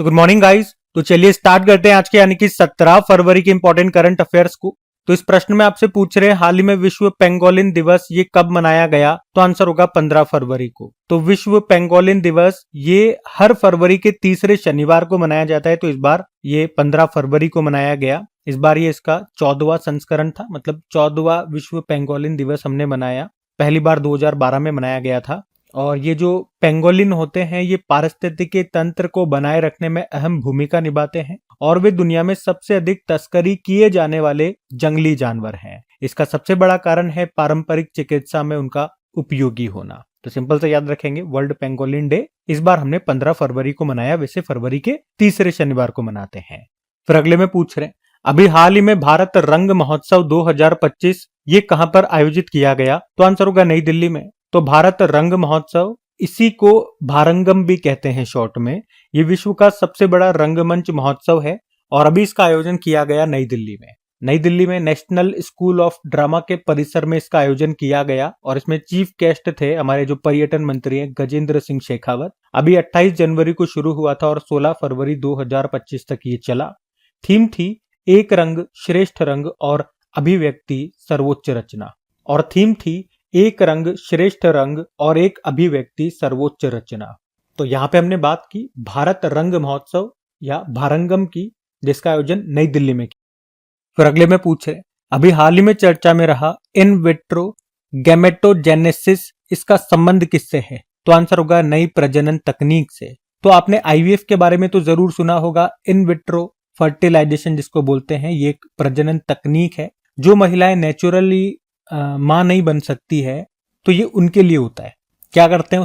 So good morning guys. तो चलिए start करते हैं आज के यानी कि 17 फरवरी के इंपॉर्टेंट करंट अफेयर्स को। तो इस प्रश्न में आपसे पूछ रहे हैं हाल ही में विश्व पेंगोलिन दिवस ये कब मनाया गया? तो आंसर होगा 15 फरवरी को। तो विश्व पेंगोलिन दिवस ये हर फरवरी के तीसरे शनिवार को मनाया जाता है, तो इस बार ये 15 फरवरी को मनाया गया। इस बार ये इसका 14वां संस्करण था, मतलब 14वां विश्व पेंगोलिन दिवस हमने मनाया। पहली बार 2012 में मनाया गया था। और ये जो पेंगोलिन होते हैं ये पारिस्थितिकी तंत्र को बनाए रखने में अहम भूमिका निभाते हैं और वे दुनिया में सबसे अधिक तस्करी किए जाने वाले जंगली जानवर हैं। इसका सबसे बड़ा कारण है पारंपरिक चिकित्सा में उनका उपयोगी होना। तो सिंपल से याद रखेंगे, वर्ल्ड पेंगोलिन डे इस बार हमने 15 फरवरी को मनाया, वैसे फरवरी के तीसरे शनिवार को मनाते हैं। फिर अगले में पूछ रहे हैं अभी हाल ही में भारत रंग महोत्सव 2025 ये कहां पर आयोजित किया गया? तो आंसर होगा नई दिल्ली में। तो भारत रंग महोत्सव, इसी को भारंगम भी कहते हैं शॉर्ट में, ये विश्व का सबसे बड़ा रंगमंच महोत्सव है और अभी इसका आयोजन किया गया नई दिल्ली में। नई दिल्ली में नेशनल स्कूल ऑफ ड्रामा के परिसर में इसका आयोजन किया गया और इसमें चीफ गेस्ट थे हमारे जो पर्यटन मंत्री हैं गजेंद्र सिंह शेखावत। अभी 28 जनवरी को शुरू हुआ था और 16 फरवरी 2025 तक ये चला। थीम थी एक रंग श्रेष्ठ रंग और अभिव्यक्ति सर्वोच्च रचना। और थीम थी एक रंग श्रेष्ठ रंग और एक अभिव्यक्ति सर्वोच्च रचना। तो यहाँ पे हमने बात की भारत रंग महोत्सव या भारंगम की, जिसका आयोजन नई दिल्ली में किया। फिर अगले में पूछ रहे अभी हाल ही में चर्चा में रहा इन विट्रो गैमेटोजेनेसिस, इसका संबंध किससे है? तो आंसर होगा नई प्रजनन तकनीक से। तो आपने आईवीएफ के बारे में तो जरूर सुना होगा। इन विट्रो फर्टिलाइजेशन जिसको बोलते हैं, ये एक प्रजनन तकनीक है। जो महिलाएं नेचुरली मां नहीं बन सकती है तो ये उनके लिए होता है। क्या करते हैं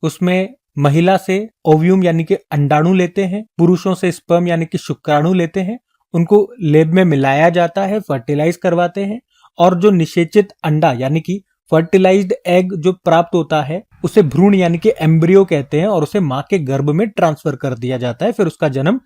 उसमें महिला से ओव्यूम यानी कि अंडाणु लेते हैं, पुरुषों से स्पर्म यानी कि शुक्राणु लेते हैं, उनको लेब में मिलाया जाता है, फर्टिलाइज करवाते हैं और जो निषेचित अंडा यानी कि फर्टिलाइज्ड एग जो प्राप्त होता है उसे भ्रूण यानी कि एम्ब्रियो कहते हैं और उसे मां के गर्भ में ट्रांसफर कर दिया जाता है। फिर उसका जन्म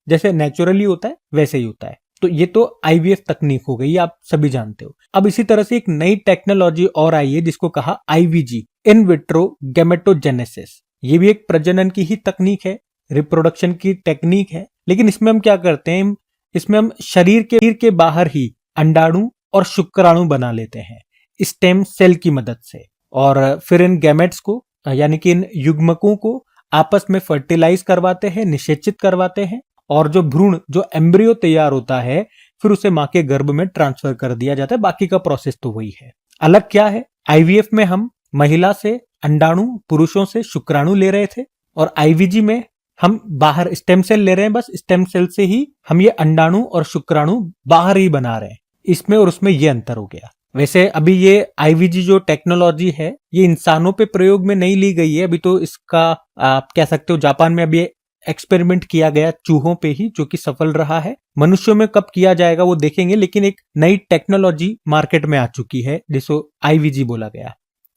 जैसे नेचुरली होता है वैसे ही होता है। तो ये तो आईवीएफ तकनीक हो गई, आप सभी जानते हो। अब इसी तरह से एक नई टेक्नोलॉजी और आई है जिसको कहा आईवीजी, इन विट्रो गैमेटोजेनेसिस। ये भी एक प्रजनन की ही तकनीक है, रिप्रोडक्शन की टेक्निक है। लेकिन इसमें हम क्या करते हैं, इसमें हम शरीर के बाहर ही अंडाणु और शुक्राणु बना लेते हैं स्टेम सेल की मदद से और फिर इन गैमेट्स को यानी कि इन युग्मकों को आपस में फर्टिलाइज करवाते हैं, निषेचित करवाते हैं और जो भ्रूण जो एम्ब्रियो तैयार होता है फिर उसे मां के गर्भ में ट्रांसफर कर दिया जाता है। बाकी का प्रोसेस तो वही है। अलग क्या है, आईवीएफ में हम महिला से अंडाणु, पुरुषों से शुक्राणु ले रहे थे और आईवीजी में हम बाहर स्टेम सेल ले रहे हैं। बस स्टेम सेल से ही हम ये अंडाणु और शुक्राणु बाहर ही बना रहे हैं। इसमें और उसमें ये अंतर हो गया। वैसे अभी ये आईवीजी जो टेक्नोलॉजी है ये इंसानों पे प्रयोग में नहीं ली गई है। अभी तो इसका आप कह सकते हो जापान में अभी एक्सपेरिमेंट किया गया चूहों पे ही, जो कि सफल रहा है। मनुष्यों में कब किया जाएगा वो देखेंगे, लेकिन एक नई टेक्नोलॉजी मार्केट में आ चुकी है जिसको आईवीजी बोला गया,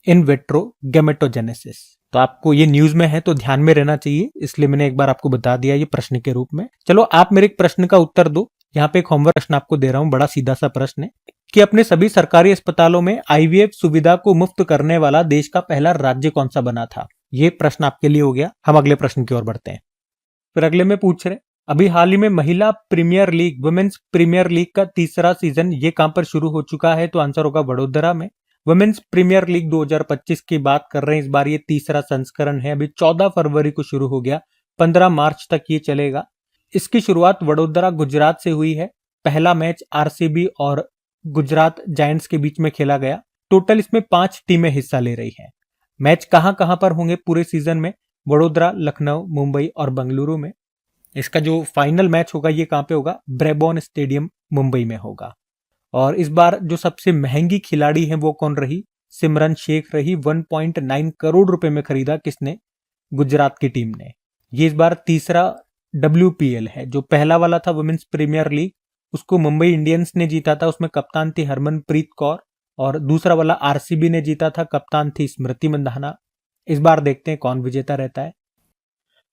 इन विट्रो गैमेटोजेनेसिस। तो आपको ये न्यूज में है तो ध्यान में रहना चाहिए, इसलिए मैंने एक बार आपको बता दिया ये प्रश्न के रूप में। चलो आप मेरे एक प्रश्न का उत्तर दो। यहाँ पे एक होमवर्क प्रश्न आपको दे रहा हूँ, बड़ा सीधा सा प्रश्न है कि अपने सभी सरकारी अस्पतालों में आईवीएफ सुविधा को मुफ्त करने वाला देश का पहला राज्य कौन सा बना था? ये प्रश्न आपके लिए हो गया। हम अगले प्रश्न की ओर बढ़ते हैं। फिर अगले में पूछ रहे अभी हाल ही में महिला premier league, women's premier league का तीसरा सीजन ये कहां पर शुरू हो चुका है? तो आंसर होगा वडोदरा में। वुमेन्स प्रीमियर लीग 2025 की बात कर रहे हैं। इस बार ये तीसरा संस्करण है। अभी 14 फरवरी को शुरू हो गया, 15 मार्च तक ये चलेगा। इसकी शुरुआत वडोदरा गुजरात से हुई है। पहला मैच आरसीबी और गुजरात जायंट्स के बीच में खेला गया। टोटल इसमें 5 टीमें हिस्सा ले रही हैं। मैच कहां पर होंगे पूरे सीजन में? वडोदरा, लखनऊ, मुंबई और बेंगलुरु में। इसका जो फाइनल मैच होगा ये कहां पे होगा? ब्रेबॉर्न स्टेडियम मुंबई में होगा। और इस बार जो सबसे महंगी खिलाड़ी है वो कौन रही? सिमरन शेख रही। 1.9 करोड़ रुपए में खरीदा किसने? गुजरात की टीम ने। ये इस बार तीसरा WPL है। जो पहला वाला था वुमेन्स प्रीमियर लीग, उसको मुंबई इंडियंस ने जीता था, उसमें कप्तान थी हरमनप्रीत कौर। और दूसरा वाला आरसीबी ने जीता था, कप्तान थी स्मृति मंधाना। इस बार देखते हैं कौन विजेता रहता है।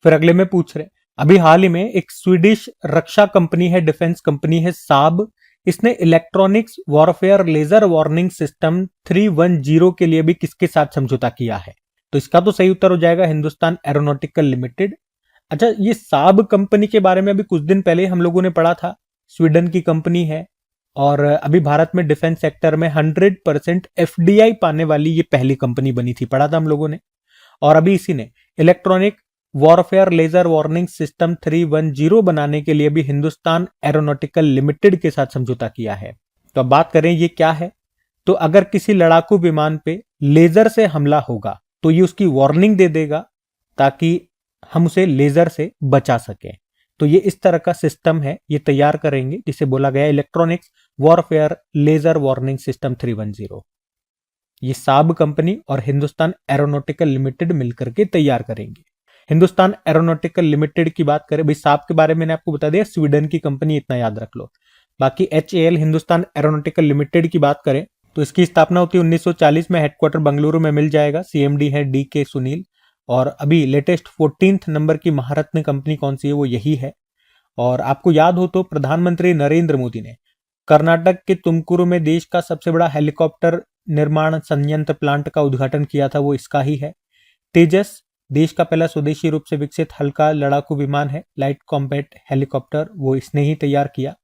फिर अगले में पूछ रहे अभी हाल ही में एक स्वीडिश रक्षा कंपनी है, डिफेंस कंपनी है साब। इसने electronics warfare laser warning system 310 के लिए भी किसके साथ समझौता किया है? तो इसका तो सही उत्तर हो जाएगा हिंदुस्तान एरोनॉटिकल लिमिटेड। अच्छा, ये साब कंपनी के बारे में अभी कुछ दिन पहले हम लोगों ने पढ़ा था। स्वीडन की कंपनी है और अभी भारत में डिफेंस सेक्टर में 100% एफडीआई पाने वाली ये पहली कंपनी बनी थी, पढ़ा था हम लोगों ने। और अभी इसी ने electronic warfare laser warning system 310 बनाने के लिए भी हिंदुस्तान एरोनॉटिकल लिमिटेड के साथ समझौता किया है। तो अब बात करें ये क्या है। तो अगर किसी लड़ाकू विमान पे लेजर से हमला होगा तो ये उसकी वार्निंग दे देगा ताकि हम उसे लेजर से बचा सकें। तो ये इस तरह का सिस्टम है, ये तैयार करेंगे जिसे बोला गया electronics warfare laser warning system 310। ये साब कंपनी और हिंदुस्तान एरोनॉटिकल लिमिटेड मिलकर के तैयार करेंगे। हिंदुस्तान एरोनॉटिकल लिमिटेड की बात करें, भाई साब के बारे में मैंने आपको बता दिया, स्वीडन की कंपनी, इतना याद रख लो। बाकी HAL हिंदुस्तान एरोनॉटिकल लिमिटेड की बात करें तो इसकी स्थापना होती है 1940 में, हेडक्वार्टर बंगलुरु में मिल जाएगा। CMD है DK सुनील। और अभी लेटेस्ट 14th नंबर की महारत्न कंपनी कौन सी है, वो यही है। और आपको याद हो तो प्रधानमंत्री नरेंद्र मोदी ने कर्नाटक के तुमकुरु में देश का सबसे बड़ा हेलीकॉप्टर निर्माण संयंत्र प्लांट का उद्घाटन किया था, वो इसका ही है। तेजस देश का पहला स्वदेशी रूप से विकसित हल्का लड़ाकू विमान है, लाइट कॉम्बैट हेलीकॉप्टर, वो इसने ही तैयार किया।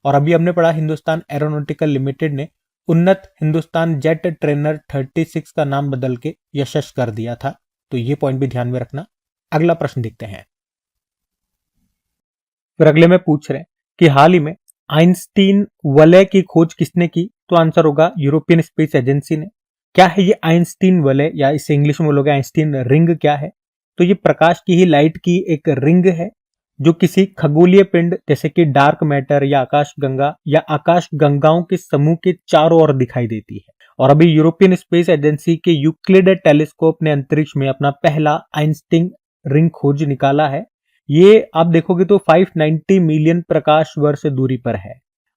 और अभी हमने पढ़ा हिंदुस्तान एरोनॉटिकल लिमिटेड ने उन्नत हिंदुस्तान जेट ट्रेनर 36 का नाम बदल के यशस्वी कर दिया था। तो ये पॉइंट भी ध्यान में रखना। अगला प्रश्न देखते हैं। फिर अगले में पूछ रहे हैं कि हाल ही में आइंस्टीन वलय की खोज किसने की। तो आंसर होगा यूरोपियन स्पेस एजेंसी ने। क्या है ये आइंस्टीन वलय, या इसे इंग्लिश में बोलोगे आइंस्टीन रिंग क्या है। तो ये प्रकाश की ही लाइट की एक रिंग है जो किसी खगोलीय पिंड जैसे कि डार्क मैटर या आकाश गंगा या आकाश गंगाओं के समूह के चारों ओर दिखाई देती है। और अभी यूरोपियन स्पेस एजेंसी के यूक्लिड टेलीस्कोप ने अंतरिक्ष में अपना पहला आइंस्टीन रिंग खोज निकाला है। ये आप देखोगे तो 590 मिलियन प्रकाश वर्ष दूरी पर है।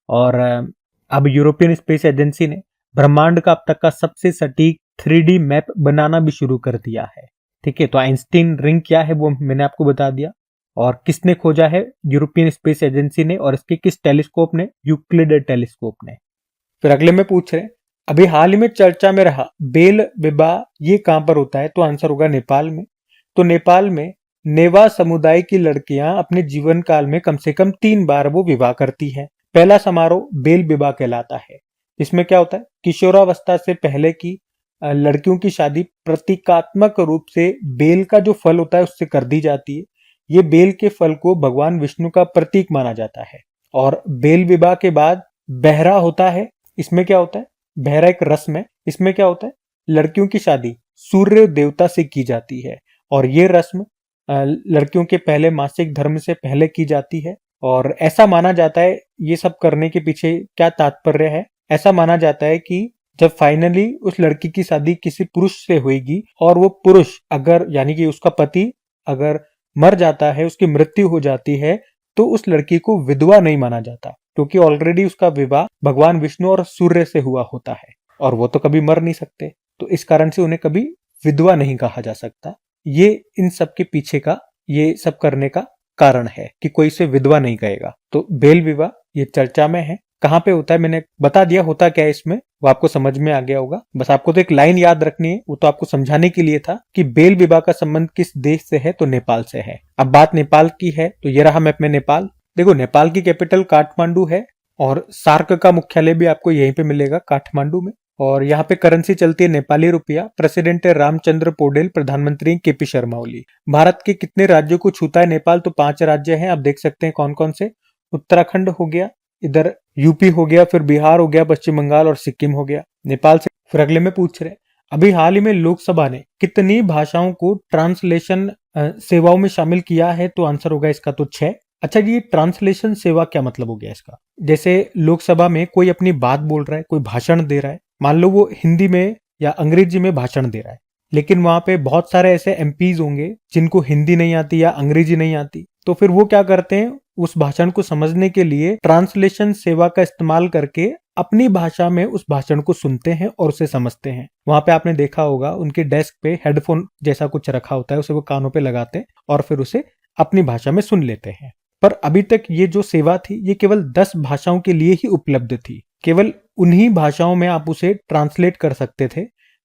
और अब यूरोपियन स्पेस एजेंसी ने ब्रह्मांड का अब तक का सबसे सटीक 3D मैप बनाना भी शुरू कर दिया है। ठीक है, तो आइंस्टीन रिंग क्या है वो मैंने आपको बता दिया। और किसने खोजा है, यूरोपियन स्पेस एजेंसी ने। और इसके किस टेलीस्कोप ने, यूक्लिड टेलीस्कोप ने। फिर अगले में पूछ रहे अभी हाल ही में चर्चा में रहा बेल विवाह, ये कहां पर होता है। तो आंसर होगा नेपाल में। तो नेपाल में नेवा समुदाय की लड़कियां अपने जीवन काल में कम से कम 3 बार वो विवाह करती हैं। पहला समारोह बेल विवाह कहलाता है। इसमें क्या होता है, किशोरावस्था से पहले की लड़कियों की शादी प्रतीकात्मक रूप से बेल का जो फल होता है उससे कर दी जाती है। ये बेल के फल को भगवान विष्णु का प्रतीक माना जाता है। और बेल विवाह के बाद बहरा होता है। इसमें क्या होता है, बहरा एक रस्म है। इसमें क्या होता है, लड़कियों की शादी सूर्य देवता से की जाती है। और ये रस्म लड़कियों के पहले मासिक धर्म से पहले की जाती है। और ऐसा माना जाता है, ये सब करने के पीछे क्या तात्पर्य है, ऐसा माना जाता है कि जब फाइनली उस लड़की की शादी किसी पुरुष से होगी और वो पुरुष अगर यानी कि उसका पति अगर मर जाता है, उसकी मृत्यु हो जाती है, तो उस लड़की को विधवा नहीं माना जाता, क्योंकि ऑलरेडी उसका विवाह भगवान विष्णु और सूर्य से हुआ होता है और वो तो कभी मर नहीं सकते। तो इस कारण से उन्हें कभी विधवा नहीं कहा जा सकता। ये इन सब के पीछे का, ये सब करने का कारण है कि कोई से विधवा नहीं कहेगा। तो बेल विवाह ये चर्चा में है। कहाँ पे होता है मैंने बता दिया, होता क्या है इसमें, वो आपको समझ में आ गया होगा। बस आपको तो एक लाइन याद रखनी है, वो तो आपको समझाने के लिए था कि बेल विवाह का संबंध किस देश से है, तो नेपाल से है। अब बात नेपाल की है, तो ये रहा मैप में नेपाल। देखो, नेपाल की कैपिटल काठमांडू है और सार्क का मुख्यालय भी आपको यहीं पे मिलेगा, काठमांडू में। और यहाँ पे करेंसी चलती है नेपाली रुपया। प्रेसिडेंट है रामचंद्र पौडेल, प्रधानमंत्री केपी शर्मा ओली। भारत के कितने राज्यों को छूता है नेपाल, तो 5 राज्य हैं। आप देख सकते हैं कौन कौन से। उत्तराखंड हो गया, इधर यूपी हो गया, फिर बिहार हो गया, पश्चिम बंगाल और सिक्किम हो गया नेपाल से। फिर अगले में पूछ रहे अभी हाल ही में लोकसभा ने कितनी भाषाओं को ट्रांसलेशन सेवाओं में शामिल किया है, तो आंसर होगा इसका तो 6। अच्छा जी, ट्रांसलेशन सेवा क्या मतलब हो गया इसका। जैसे लोकसभा में कोई अपनी बात बोल रहा है, कोई भाषण दे रहा है, मान लो वो हिंदी में या अंग्रेजी में भाषण दे रहा है, लेकिन वहां पे बहुत सारे ऐसे एमपीज होंगे जिनको हिंदी नहीं आती या अंग्रेजी नहीं आती। तो फिर वो क्या करते हैं, उस भाषण को समझने के लिए ट्रांसलेशन सेवा का इस्तेमाल करके अपनी भाषा में उस भाषण को सुनते हैं और उसे समझते हैं। वहां पे आपने देखा होगा उनके डेस्क पे हेडफोन जैसा कुछ रखा होता है, उसे वो कानों पे लगाते हैं और फिर उसे अपनी भाषा में सुन लेते हैं। पर अभी तक ये जो सेवा थी ये केवल 10 भाषाओं के लिए ही उपलब्ध थी। केवल उन्हीं भाषाओं में आप उसे ट्रांसलेट कर सकते थे।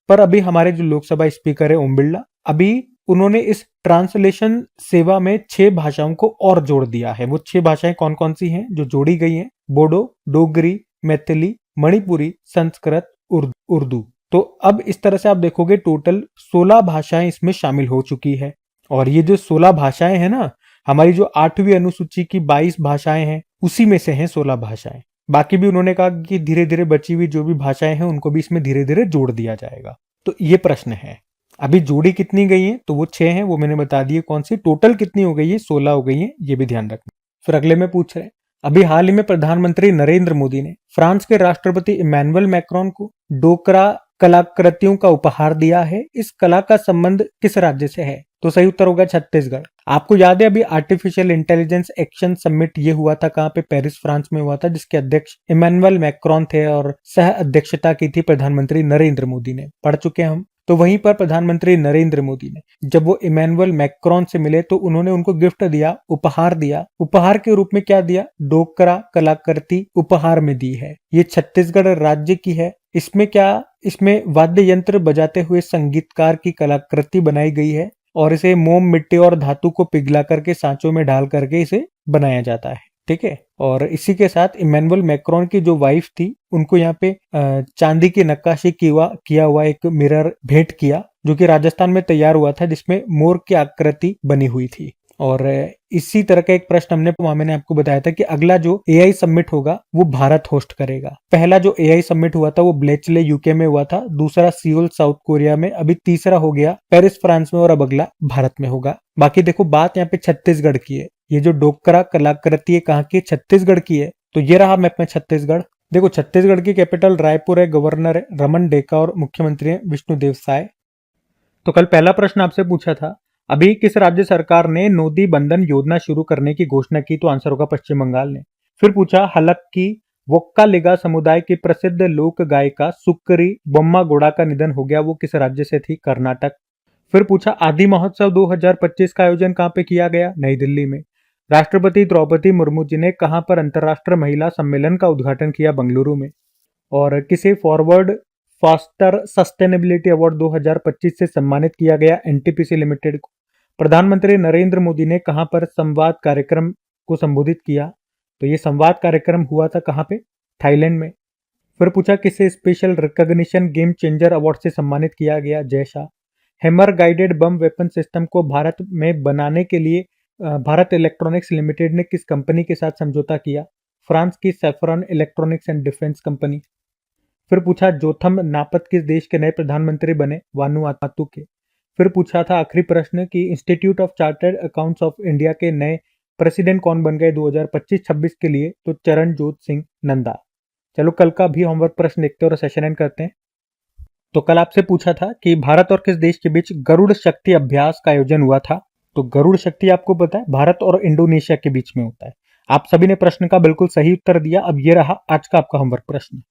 पर अभी हमारे जो लोकसभा स्पीकर है ओम बिरला, अभी उन्होंने इस ट्रांसलेशन सेवा में 6 भाषाओं को और जोड़ दिया है। वो 6 भाषाएं कौन कौन सी हैं जो जोड़ी गई हैं? बोडो, डोगरी, मैथिली, मणिपुरी, संस्कृत, उर्दू। तो अब इस तरह से आप देखोगे टोटल 16 भाषाएं इसमें शामिल हो चुकी है। और ये जो 16 भाषाएं हैं ना, हमारी जो 8वीं अनुसूची की 22 भाषाएं हैं उसी में से हैं 16 भाषाएं। बाकी भी उन्होंने कहा कि धीरे धीरे बची हुई जो भी भाषाएं हैं उनको भी इसमें धीरे धीरे जोड़ दिया जाएगा। तो ये प्रश्न है। अभी जोड़ी कितनी गई है? तो वो 6 हैं, वो मैंने बता दिए कौन सी। टोटल कितनी हो गई है? 16 हो गई है, ये भी ध्यान रखना। फिर अगले में पूछ रहे हैं, अभी हाल ही में प्रधानमंत्री नरेंद्र मोदी ने फ्रांस के राष्ट्रपति इमैनुअल मैक्रोन को डोकरा कलाकृतियों का उपहार दिया है। इस कला का संबंध किस राज्य से है? तो सही उत्तर होगा छत्तीसगढ़। आपको याद है अभी आर्टिफिशियल इंटेलिजेंस एक्शन समिट ये हुआ था कहाँ पे? पेरिस, फ्रांस में हुआ था, जिसके अध्यक्ष इमैनुअल मैक्रोन थे और सह अध्यक्षता की थी प्रधानमंत्री नरेंद्र मोदी ने। पढ़ चुके हैं हम। तो वहीं पर प्रधानमंत्री नरेंद्र मोदी ने जब वो इमैनुअल मैक्रोन से मिले तो उन्होंने उनको गिफ्ट दिया, उपहार दिया। उपहार के रूप में क्या दिया? डोकरा कलाकृति उपहार में दी है। ये छत्तीसगढ़ राज्य की है। इसमें वाद्य यंत्र बजाते हुए संगीतकार की कलाकृति बनाई गई है और इसे मोम, मिट्टी और धातु को पिघला करके सांचों में ढाल करके इसे बनाया जाता है। ठीक है। और इसी के साथ इमैनुअल मैक्रोन की जो वाइफ थी उनको यहाँ पे चांदी की नक्काशी किया हुआ एक मिरर भेंट किया, जो कि राजस्थान में तैयार हुआ था, जिसमें मोर की आकृति बनी हुई थी। और इसी तरह का एक प्रश्न मैंने आपको बताया था कि अगला जो एआई समिट होगा वो भारत होस्ट करेगा। पहला जो एआई समिट हुआ था वो ब्लेचले यूके में हुआ था, दूसरा सियोल साउथ कोरिया में, अभी तीसरा हो गया पेरिस फ्रांस में और अब अगला भारत में होगा। बाकी देखो बात यहाँ पे छत्तीसगढ़ की है। ये जो डोकरा कलाकृति है कहाँ की? छत्तीसगढ़ की है। तो ये रहा मैप में छत्तीसगढ़। देखो छत्तीसगढ़ की कैपिटल रायपुर है, गवर्नर है रमन डेका और मुख्यमंत्री है विष्णुदेव साय। तो कल पहला प्रश्न आपसे पूछा था, अभी किस राज्य सरकार ने नोदी बंधन योजना शुरू करने की घोषणा की? तो आंसर होगा पश्चिम बंगाल ने। फिर पूछा, हलक की वोक्कालिगा समुदाय की प्रसिद्ध लोक गायिका सुक्करी बोम्मागोड़ा का निधन हो गया, वो किस राज्य से थी? कर्नाटक। फिर पूछा, आदि महोत्सव 2025 का आयोजन कहाँ पे किया गया? नई दिल्ली में। राष्ट्रपति द्रौपदी मुर्मू जी ने कहां पर अंतर्राष्ट्रीय महिला सम्मेलन का उद्घाटन किया? बेंगलुरु में। और किसे फॉरवर्ड फास्टर सस्टेनेबिलिटी अवार्ड 2025 से सम्मानित किया गया? एनटीपीसी लिमिटेड को। प्रधानमंत्री नरेंद्र मोदी ने कहां पर संवाद कार्यक्रम को संबोधित किया? तो ये संवाद कार्यक्रम हुआ था कहां पे? थाईलैंड में। फिर पूछा, किसे special recognition game changer award से सम्मानित किया गया? Jay Shah. Hammer guided bomb weapon system को भारत में बनाने के लिए भारत इलेक्ट्रॉनिक्स लिमिटेड ने किस कंपनी के साथ समझौता किया? फ्रांस की saffron electronics and defence company. फिर पूछा, जोथम नापत किस देश के नए प्रधानमंत्री बने? वानुआतु के। फिर पूछा था आखिरी प्रश्न कि institute of chartered accounts of India के नए प्रेसिडेंट कौन बन गए 2025-26 के लिए? तो चरणजोत सिंह नंदा। चलो कल का भी होमवर्क प्रश्न देखते हैं और सेशन एंड करते हैं। तो कल आपसे पूछा था कि भारत और किस देश के बीच गरुड़ शक्ति अभ्यास का आयोजन हुआ था? तो गरुड़ शक्ति आपको पता है भारत और इंडोनेशिया के बीच में होता है। आप सभी ने प्रश्न का बिल्कुल सही उत्तर दिया। अब ये रहा आज का आपका होमवर्क प्रश्न।